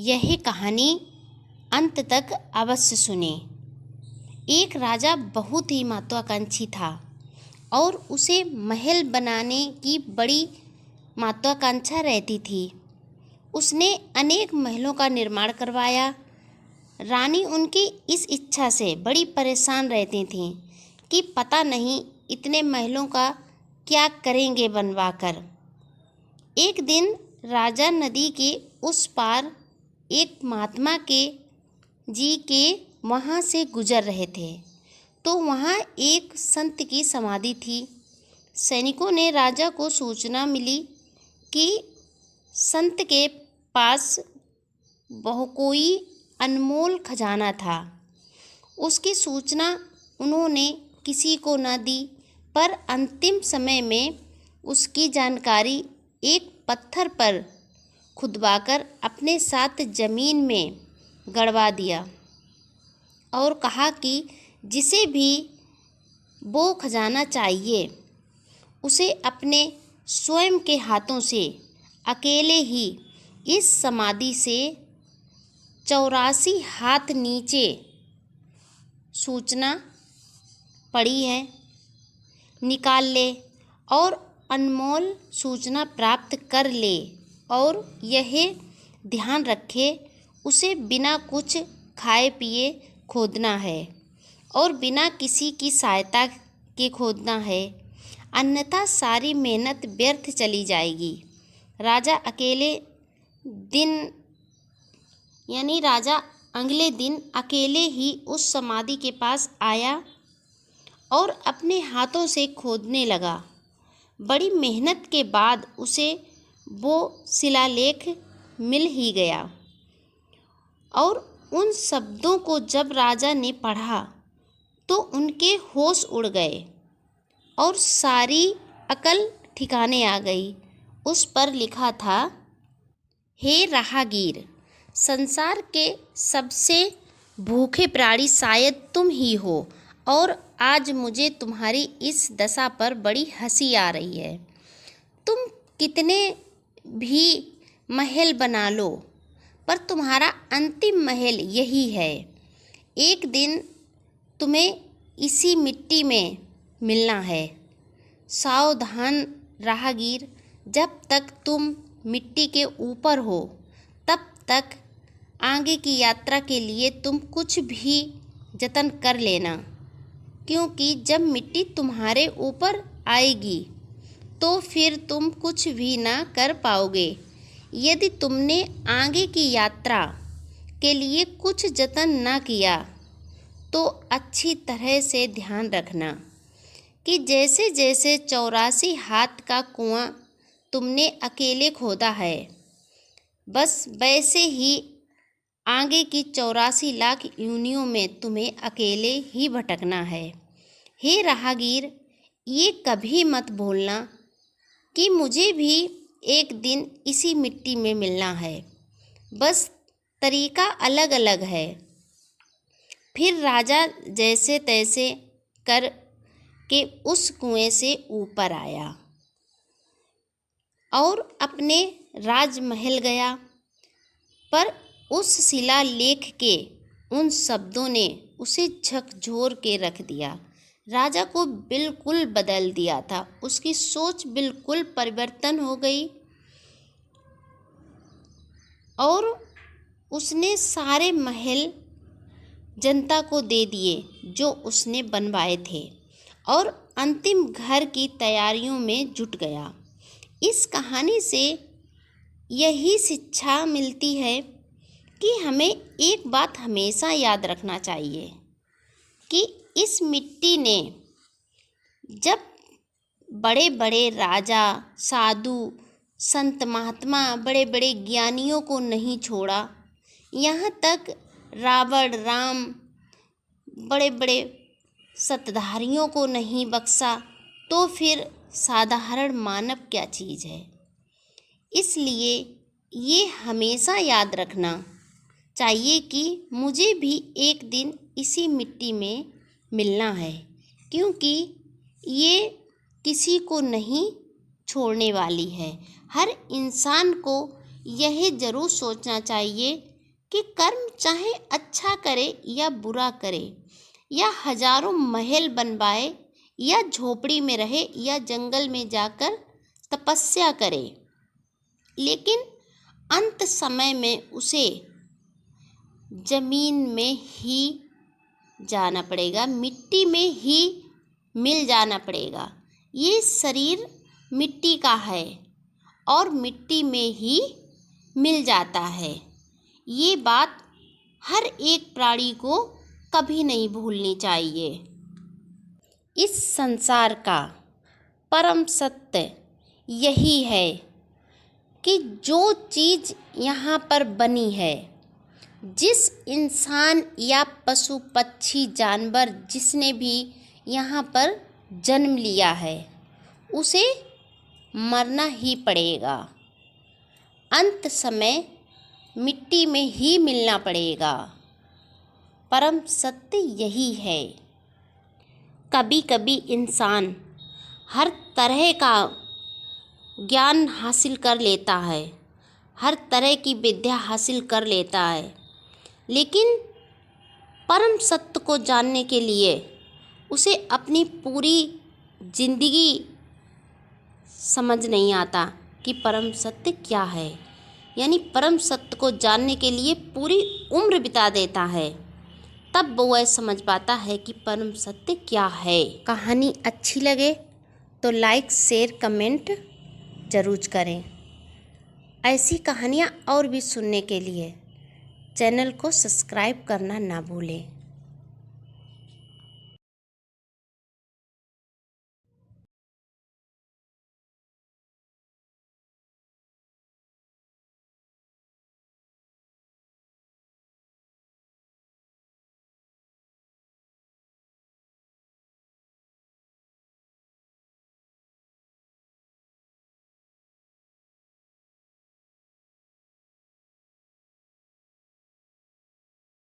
यह कहानी अंत तक अवश्य सुने। एक राजा बहुत ही महत्वाकांक्षी था और उसे महल बनाने की बड़ी महत्वाकांक्षा रहती थी। उसने अनेक महलों का निर्माण करवाया। रानी उनकी इस इच्छा से बड़ी परेशान रहती थीं कि पता नहीं इतने महलों का क्या करेंगे बनवाकर। एक दिन राजा नदी के उस पार एक महात्मा जी के वहाँ से गुजर रहे थे, तो वहाँ एक संत की समाधि थी। सैनिकों ने राजा को सूचना मिली कि संत के पास कोई अनमोल खजाना था। उसकी सूचना उन्होंने किसी को न दी, पर अंतिम समय में उसकी जानकारी एक पत्थर पर खुदवाकर अपने साथ जमीन में गड़वा दिया और कहा कि जिसे भी वो खजाना चाहिए उसे अपने स्वयं के हाथों से अकेले ही इस समाधि से 84 हाथ नीचे सूचना पड़ी है, निकाल ले और अनमोल सूचना प्राप्त कर ले। और यह ध्यान रखे उसे बिना कुछ खाए पिए खोदना है और बिना किसी की सहायता के खोदना है, अन्यथा सारी मेहनत व्यर्थ चली जाएगी। राजा अगले दिन अकेले ही उस समाधि के पास आया और अपने हाथों से खोदने लगा। बड़ी मेहनत के बाद उसे वो शिलालेख मिल ही गया और उन शब्दों को जब राजा ने पढ़ा तो उनके होश उड़ गए और सारी अकल ठिकाने आ गई। उस पर लिखा था, हे राहगीर, संसार के सबसे भूखे प्राणी शायद तुम ही हो और आज मुझे तुम्हारी इस दशा पर बड़ी हंसी आ रही है। तुम कितने भी महल बना लो, पर तुम्हारा अंतिम महल यही है। एक दिन तुम्हें इसी मिट्टी में मिलना है। सावधान राहगीर, जब तक तुम मिट्टी के ऊपर हो तब तक आगे की यात्रा के लिए तुम कुछ भी जतन कर लेना, क्योंकि जब मिट्टी तुम्हारे ऊपर आएगी तो फिर तुम कुछ भी ना कर पाओगे। यदि तुमने आगे की यात्रा के लिए कुछ जतन ना किया तो अच्छी तरह से ध्यान रखना कि जैसे जैसे 84 हाथ का कुआं तुमने अकेले खोदा है, बस वैसे ही आगे की 84 लाख योनियों में तुम्हें अकेले ही भटकना है। हे राहगीर, ये कभी मत भूलना कि मुझे भी एक दिन इसी मिट्टी में मिलना है, बस तरीका अलग अलग है। फिर राजा जैसे तैसे कर के उस कुएं से ऊपर आया और अपने राजमहल गया, पर उस शिलालेख के उन शब्दों ने उसे झकझोर के रख दिया। राजा को बिल्कुल बदल दिया था। उसकी सोच बिल्कुल परिवर्तन हो गई और उसने सारे महल जनता को दे दिए जो उसने बनवाए थे और अंतिम घर की तैयारियों में जुट गया। इस कहानी से यही शिक्षा मिलती है कि हमें एक बात हमेशा याद रखना चाहिए कि इस मिट्टी ने जब बड़े बड़े राजा, साधु, संत, महात्मा, बड़े बड़े ज्ञानियों को नहीं छोड़ा, यहाँ तक रावण, राम, बड़े बड़े सतधारियों को नहीं बख्शा, तो फिर साधारण मानव क्या चीज़ है। इसलिए ये हमेशा याद रखना चाहिए कि मुझे भी एक दिन इसी मिट्टी में मिलना है, क्योंकि ये किसी को नहीं छोड़ने वाली है। हर इंसान को यह जरूर सोचना चाहिए कि कर्म चाहे अच्छा करे या बुरा करे, या हजारों महल बनवाए, या झोपड़ी में रहे, या जंगल में जाकर तपस्या करे, लेकिन अंत समय में उसे जमीन में ही जाना पड़ेगा, मिट्टी में ही मिल जाना पड़ेगा। ये शरीर मिट्टी का है और मिट्टी में ही मिल जाता है। ये बात हर एक प्राणी को कभी नहीं भूलनी चाहिए। इस संसार का परम सत्य यही है कि जो चीज़ यहाँ पर बनी है, जिस इंसान या पशु पक्षी जानवर जिसने भी यहाँ पर जन्म लिया है, उसे मरना ही पड़ेगा। अंत समय मिट्टी में ही मिलना पड़ेगा। परम सत्य यही है। कभी कभी इंसान हर तरह का ज्ञान हासिल कर लेता है, हर तरह की विद्या हासिल कर लेता है, लेकिन परम सत्य को जानने के लिए उसे अपनी पूरी जिंदगी समझ नहीं आता कि परम सत्य क्या है। यानी परम सत्य को जानने के लिए पूरी उम्र बिता देता है, तब वह समझ पाता है कि परम सत्य क्या है। कहानी अच्छी लगे तो लाइक शेयर कमेंट ज़रूर करें। ऐसी कहानियाँ और भी सुनने के लिए चैनल को सब्सक्राइब करना ना भूलें।